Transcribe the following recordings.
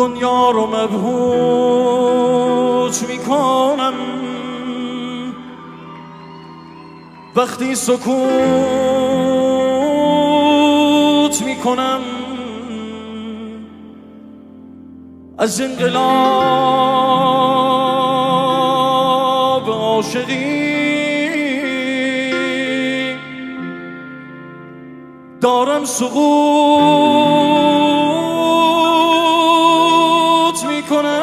دنیا رو مبهوت میکنم وقتی سکوت میکنم از انقلاب عاشقی دارم سقوط میکنم.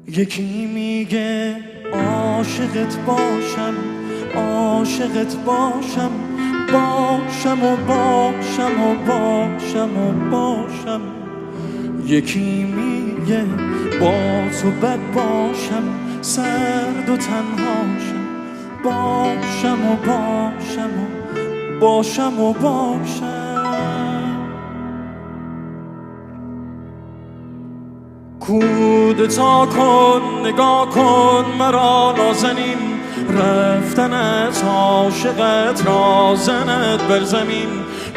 یکی میگه عاشقت باشم، عاشقت باشم، باشم و باشم و باشم و باشم. یکی میگه با تو بد باشم، سرد و تنهاشم، باشم و باشم و باشم و باشم. کودتا کن نگاه کن مرا نازنین، رفتنت عاشقت رازنت بر زمین.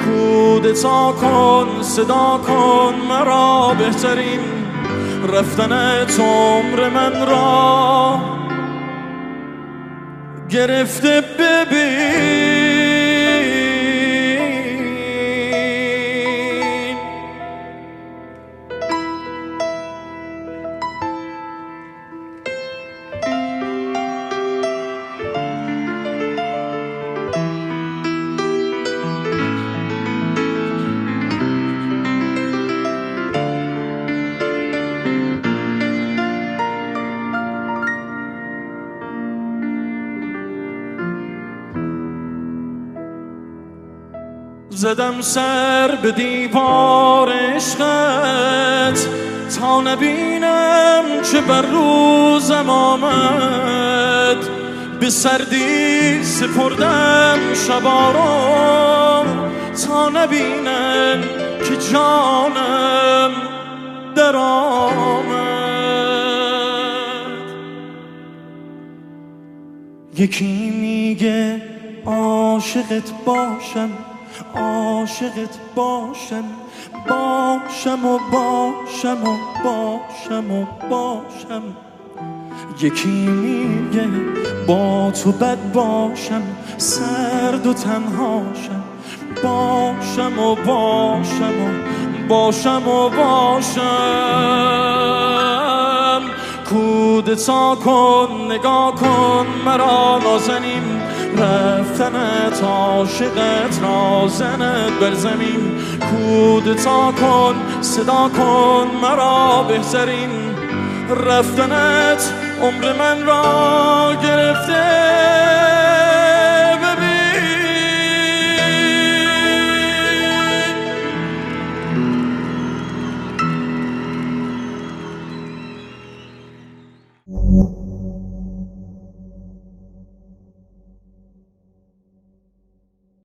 کودتا کن صدا کن مرا بهترین، رفتنت عمر من را گرفته ببین. زدم سر به دیوار عشقت تا نبینم چه بر روزم آمد. به سردی سپردم شبا رو تا نبینم که جانم در آمد. یکی میگه عاشقت باشم، عاشقت باشم، باشم و باشم و باشم و باشم. یکی میگه با تو بد باشم، سرد و تنهاشم، باشم و باشم و باشم و باشم. کودتا کن نگاه کن مرا نازنین، رفتنت عاشقت رازنت بر زمین. کودتا کن صدا کن مرا بهترین، رفتنت عمر من را